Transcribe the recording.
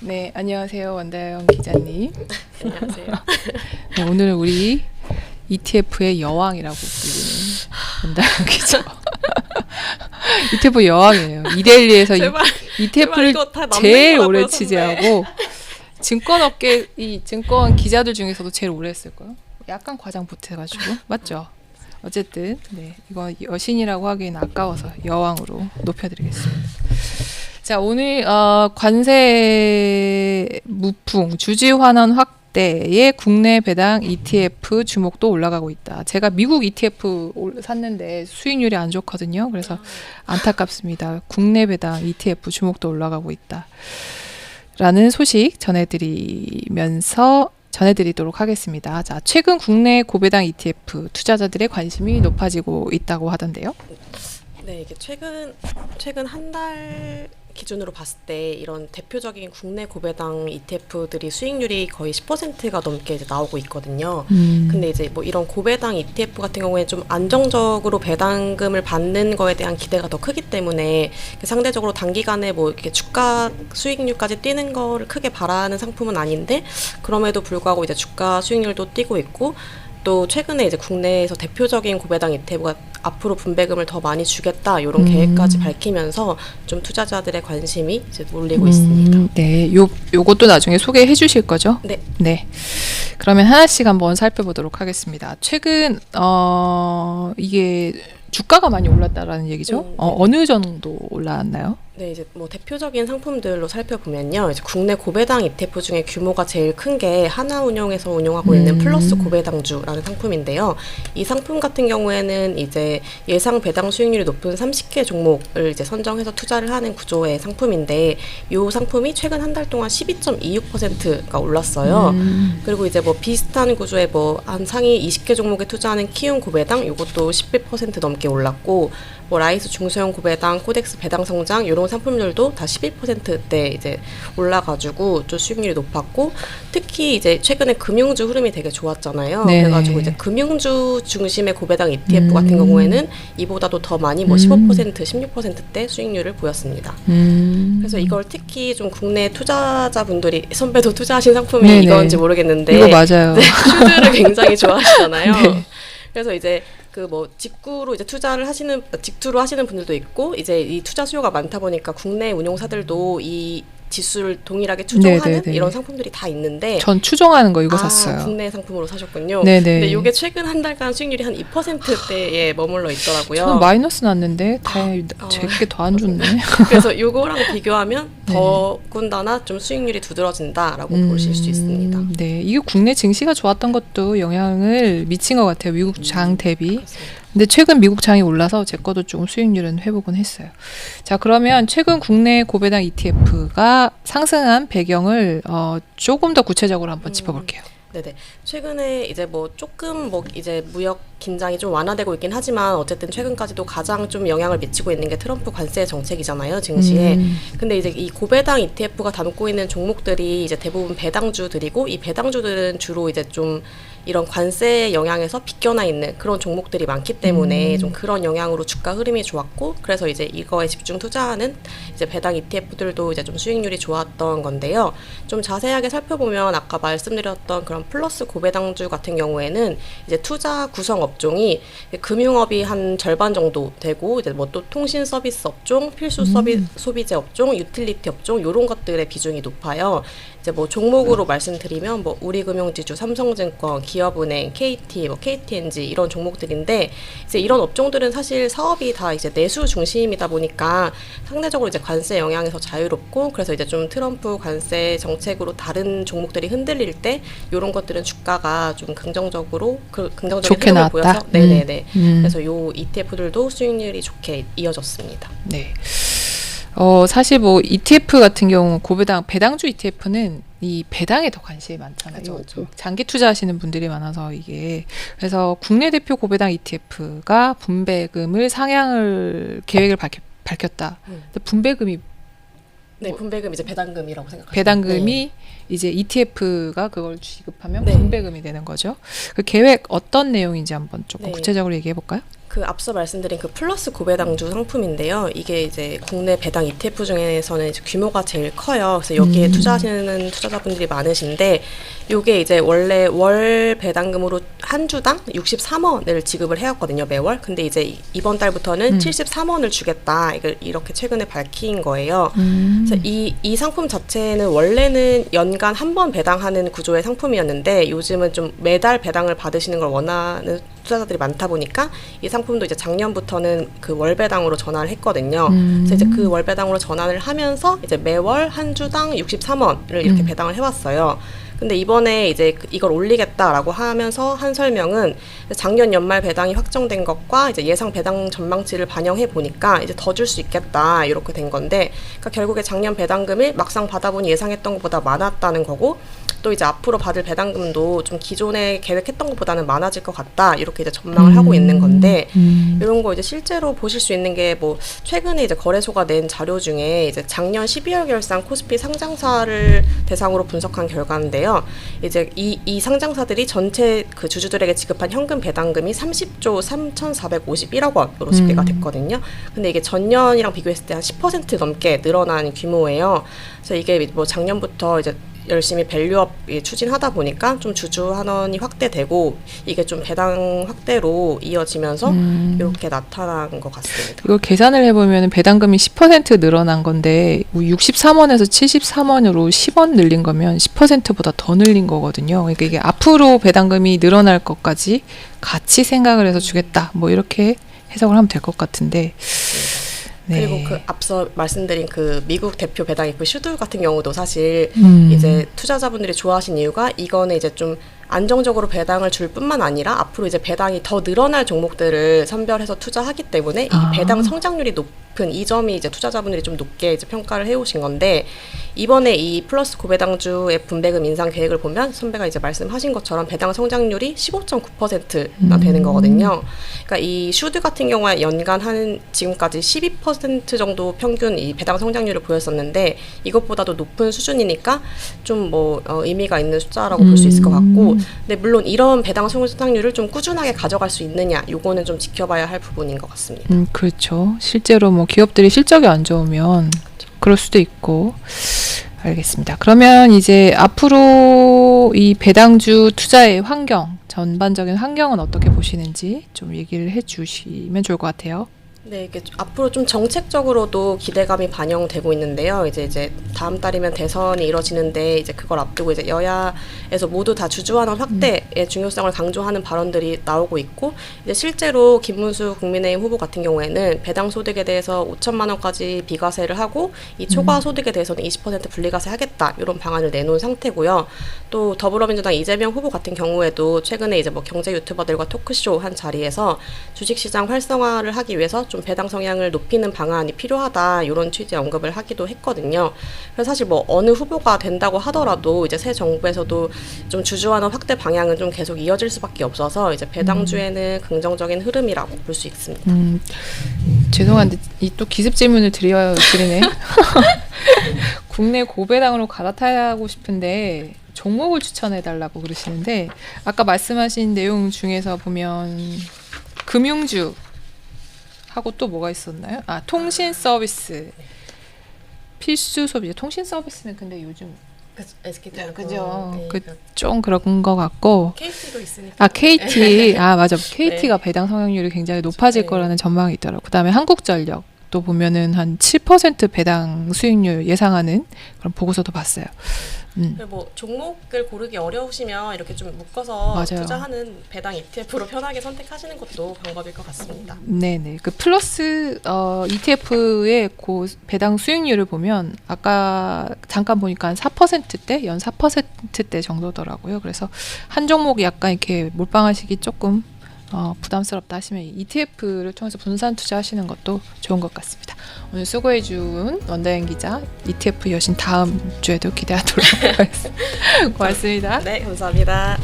네, 안녕하세요. 원다영 기자님. 안녕하세요. 네, 오늘은 우리 ETF의 여왕이라고 불리는 원다영 기자. ETF 여왕이에요. 이데일리에서 제발 ETF를 이거 다 남는 제일 거라고요, 오래 선배. 취재하고 증권업계 이 증권 기자들 중에서도 제일 오래 했을 거예요. 약간 과장 보태가지고 맞죠? 어쨌든 네, 이거 여신이라고 하기엔 아까워서 여왕으로 높여드리겠습니다. 자, 오늘 관세 무풍 주지 환원 확대에 국내 배당 ETF 주목도 올라가고 있다. 제가 미국 ETF 샀는데 수익률이 안 좋거든요. 그래서 안타깝습니다. 국내 배당 ETF 주목도 올라가고 있다. 라는 소식 전해드리도록 하겠습니다. 자, 최근 국내 고배당 ETF 투자자들의 관심이 높아지고 있다고 하던데요. 네, 이게 최근 한 달 기준으로 봤을 때 이런 대표적인 국내 고배당 ETF들이 수익률이 거의 10%가 넘게 이제 나오고 있거든요. 근데 이제 뭐 이런 고배당 ETF 같은 경우에 좀 안정적으로 배당금을 받는 거에 대한 기대가 더 크기 때문에 상대적으로 단기간에 뭐 이렇게 주가 수익률까지 뛰는 거를 크게 바라는 상품은 아닌데, 그럼에도 불구하고 이제 주가 수익률도 뛰고 있고, 또 최근에 이제 국내에서 대표적인 고배당 ETF가 앞으로 분배금을 더 많이 주겠다 이런 계획까지 밝히면서 좀 투자자들의 관심이 이제 몰리고 있습니다. 네, 요것도 나중에 소개해 주실 거죠? 네. 네. 그러면 하나씩 한번 살펴보도록 하겠습니다. 최근 이게 주가가 많이 올랐다라는 얘기죠? 네. 어느 정도 올랐나요? 네, 이제 뭐 대표적인 상품들로 살펴보면요. 이제 국내 고배당 ETF 중에 규모가 제일 큰 게 하나운용에서 운용하고 있는 플러스 고배당주라는 상품인데요. 이 상품 같은 경우에는 이제 예상 배당 수익률이 높은 30개 종목을 이제 선정해서 투자를 하는 구조의 상품인데, 이 상품이 최근 한 달 동안 12.26%가 올랐어요. 그리고 이제 뭐 비슷한 구조의 뭐 한 상위 20개 종목에 투자하는 키움 고배당, 이것도 11% 넘게 올랐고, 뭐 라이스 중소형 고배당, 코덱스 배당 성장 이런 상품들도 다 11%대 이제 올라가지고 좀 수익률이 높았고, 특히 이제 최근에 금융주 흐름이 되게 좋았잖아요. 네. 그래가지고 이제 금융주 중심의 고배당 ETF 같은 경우에는 이보다도 더 많이 뭐 15%, 16%대 수익률을 보였습니다. 그래서 이걸 특히 좀 국내 투자자분들이, 선배도 투자하신 상품이 네네. 이건지 모르겠는데, 이거 맞아요. 네, 슈즈를 굉장히 좋아하시잖아요. 네. 그래서 이제 그 뭐 직구로 이제 직투로 하시는 분들도 있고, 이제 이 투자 수요가 많다 보니까 국내 운용사들도 이 지수를 동일하게 추종하는 네네네. 이런 상품들이 다 있는데, 전 추종하는 거 이거 샀어요. 국내 상품으로 사셨군요. 네네. 근데 이게 최근 한 달간 수익률이 한 2%대에 머물러 있더라고요. 저는 마이너스 났는데 제게 더 안 좋네. 그래서 요거랑 비교하면 더군다나 좀 수익률이 두드러진다라고 보실 수 있습니다. 네, 이게 국내 증시가 좋았던 것도 영향을 미친 것 같아요. 미국 장 대비. 그렇습니다. 근데 최근 미국 장이 올라서 제 거도 조금 수익률은 회복은 했어요. 자, 그러면 최근 국내 고배당 ETF가 상승한 배경을 조금 더 구체적으로 한번 짚어볼게요. 네네. 최근에 이제 뭐 조금 뭐 이제 무역 긴장이 좀 완화되고 있긴 하지만, 어쨌든 최근까지도 가장 좀 영향을 미치고 있는 게 트럼프 관세 정책이잖아요, 증시에. 근데 이제 이 고배당 ETF가 담고 있는 종목들이 이제 대부분 배당주들이고, 이 배당주들은 주로 이제 좀 이런 관세 영향에서 빗겨나 있는 그런 종목들이 많기 때문에 좀 그런 영향으로 주가 흐름이 좋았고, 그래서 이제 이거에 집중 투자하는 이제 배당 ETF들도 이제 좀 수익률이 좋았던 건데요. 좀 자세하게 살펴보면 아까 말씀드렸던 그런 플러스 고배당주 같은 경우에는 이제 투자 구성 업종이 금융업이 한 절반 정도 되고, 이제 뭐 또 통신 서비스 업종, 필수 소비재 업종, 유틸리티 업종 이런 것들의 비중이 높아요. 이제 뭐 종목으로 말씀드리면 뭐 우리금융지주, 삼성증권, 기업은행, KT, 뭐 KTNG 이런 종목들인데, 이제 이런 업종들은 사실 사업이 다 이제 내수 중심이다 보니까 상대적으로 이제 관세 영향에서 자유롭고, 그래서 이제 좀 트럼프 관세 정책으로 다른 종목들이 흔들릴 때 이런 것들은 주가가 좀 긍정적인 좋게 흐름을 나왔다. 보여서 네네네. 그래서 요 ETF들도 수익률이 좋게 이어졌습니다. 네. 사실 뭐 ETF 같은 경우 배당주 ETF는 이 배당에 더 관심이 많잖아요. 그렇죠. 장기 투자하시는 분들이 많아서 이게, 그래서 국내 대표 고배당 ETF가 분배금을 상향을 계획을 밝혔다. 근데 분배금이 네, 분배금 이제 배당금이라고 생각하시면 배당금이 이제 ETF가 그걸 지급하면 네. 분배금이 되는 거죠. 그 계획 어떤 내용인지 한번 조금 네. 구체적으로 얘기해 볼까요? 그 앞서 말씀드린 그 플러스 고배당주 상품인데요. 이게 이제 국내 배당 ETF 중에서는 이제 규모가 제일 커요. 그래서 여기에 투자하시는 투자자분들이 많으신데, 요게 이제 원래 월 배당금으로 한 주당 63원을 지급을 해왔거든요, 매월. 근데 이제 이번 달부터는 73원을 주겠다. 이걸 이렇게 최근에 밝힌 거예요. 그래서 이 상품 자체는 원래는 연간 한 번 배당하는 구조의 상품이었는데, 요즘은 좀 매달 배당을 받으시는 걸 원하는 투자자들이 많다 보니까 이 상품도 이제 작년부터는 그 월배당으로 전환을 했거든요. 그래서 이제 그 월배당으로 전환을 하면서 이제 매월 한 주당 63원을 이렇게 배당을 해왔어요. 근데 이번에 이제 이걸 올리겠다라고 하면서 한 설명은 작년 연말 배당이 확정된 것과 이제 예상 배당 전망치를 반영해 보니까 이제 더 줄 수 있겠다 이렇게 된 건데, 그러니까 결국에 작년 배당금이 막상 받아보니 예상했던 것보다 많았다는 거고, 또 이제 앞으로 받을 배당금도 좀 기존에 계획했던 것보다는 많아질 것 같다 이렇게 이제 전망을 하고 있는 건데, 이런 거 이제 실제로 보실 수 있는 게 뭐 최근에 이제 거래소가 낸 자료 중에 이제 작년 12월 결산 코스피 상장사를 대상으로 분석한 결과인데요. 이제 이 상장사들이 전체 그 주주들에게 지급한 현금 배당금이 30조 3,451억 원으로 집계가 됐거든요. 근데 이게 전년이랑 비교했을 때 한 10% 넘게 늘어난 규모예요. 그래서 이게 뭐 작년부터 이제 열심히 밸류업 추진하다 보니까 좀 주주 환원이 확대되고 이게 좀 배당 확대로 이어지면서 이렇게 나타난 것 같습니다. 이걸 계산을 해보면 배당금이 10% 늘어난 건데 63원에서 73원으로 10원 늘린 거면 10%보다 더 늘린 거거든요. 그러니까 이게 앞으로 배당금이 늘어날 것까지 같이 생각을 해서 주겠다. 뭐 이렇게 해석을 하면 될 것 같은데. 네. 그리고 그 앞서 말씀드린 그 미국 대표 배당 ETF 슈들 같은 경우도 사실 이제 투자자분들이 좋아하신 이유가 이거는 이제 좀 안정적으로 배당을 줄 뿐만 아니라 앞으로 이제 배당이 더 늘어날 종목들을 선별해서 투자하기 때문에 이 배당 성장률이 높은 이 점이 이제 투자자분들이 좀 높게 이제 평가를 해오신 건데, 이번에 이 플러스 고배당주의 분배금 인상 계획을 보면 선배가 이제 말씀하신 것처럼 배당 성장률이 15.9%나 되는 거거든요. 그러니까 이 슈드 같은 경우에 연간 한 지금까지 12% 정도 평균 이 배당 성장률을 보였었는데, 이것보다도 높은 수준이니까 좀 뭐 의미가 있는 숫자라고 볼 수 있을 것 같고, 근데 물론 이런 배당 성장률을 좀 꾸준하게 가져갈 수 있느냐, 요거는 좀 지켜봐야 할 부분인 것 같습니다. 그렇죠. 실제로 뭐 기업들이 실적이 안 좋으면 그럴 수도 있고. 알겠습니다. 그러면 이제 앞으로 이 배당주 투자의 환경, 전반적인 환경은 어떻게 보시는지 좀 얘기를 해주시면 좋을 것 같아요. 네, 이게 앞으로 좀 정책적으로도 기대감이 반영되고 있는데요. 이제 다음 달이면 대선이 이뤄지는데 이제 그걸 앞두고 이제 여야에서 모두 다 주주환원 확대의 중요성을 강조하는 발언들이 나오고 있고, 이제 실제로 김문수 국민의힘 후보 같은 경우에는 배당 소득에 대해서 5천만 원까지 비과세를 하고 이 초과 소득에 대해서는 20% 분리과세 하겠다 이런 방안을 내놓은 상태고요. 또 더불어민주당 이재명 후보 같은 경우에도 최근에 이제 뭐 경제 유튜버들과 토크쇼 한 자리에서 주식시장 활성화를 하기 위해서 좀 배당 성향을 높이는 방안이 필요하다 이런 취지의 언급을 하기도 했거든요. 그래서 사실 뭐 어느 후보가 된다고 하더라도 이제 새 정부에서도 좀 주주환원 확대 방향은 좀 계속 이어질 수밖에 없어서 이제 배당주에는 긍정적인 흐름이라고 볼 수 있습니다. 죄송한데 이 또 기습 질문을 드리네. 국내 고배당으로 갈아타고 싶은데 종목을 추천해달라고 그러시는데, 아까 말씀하신 내용 중에서 보면 금융주 하고 또 뭐가 있었나요? 통신 서비스. 필수 소비재. 통신 서비스는 근데 요즘 SK텔레콤, 그죠. 네, 좀 그런 것 같고. KT도 있으니까. KT. 맞아. KT가 네. 배당 성향률이 굉장히 높아질 네. 거라는 전망이 있더라고요. 그다음에 한국전력 또 보면은 한 7% 배당 수익률 예상하는 그런 보고서도 봤어요. 뭐 종목을 고르기 어려우시면 이렇게 좀 묶어서 맞아요. 투자하는 배당 ETF로 편하게 선택하시는 것도 방법일 것 같습니다. 네네. 그 플러스 ETF의 배당 수익률을 보면 아까 잠깐 보니까 한 4%대, 연 4%대 정도더라고요. 그래서 한 종목이 약간 이렇게 몰빵하시기 조금 부담스럽다 하시면 ETF를 통해서 분산 투자하시는 것도 좋은 것 같습니다. 오늘 수고해준 원다현 기자, ETF 여신 다음 주에도 기대하도록 하겠습니다. 고맙습니다. 네, 감사합니다.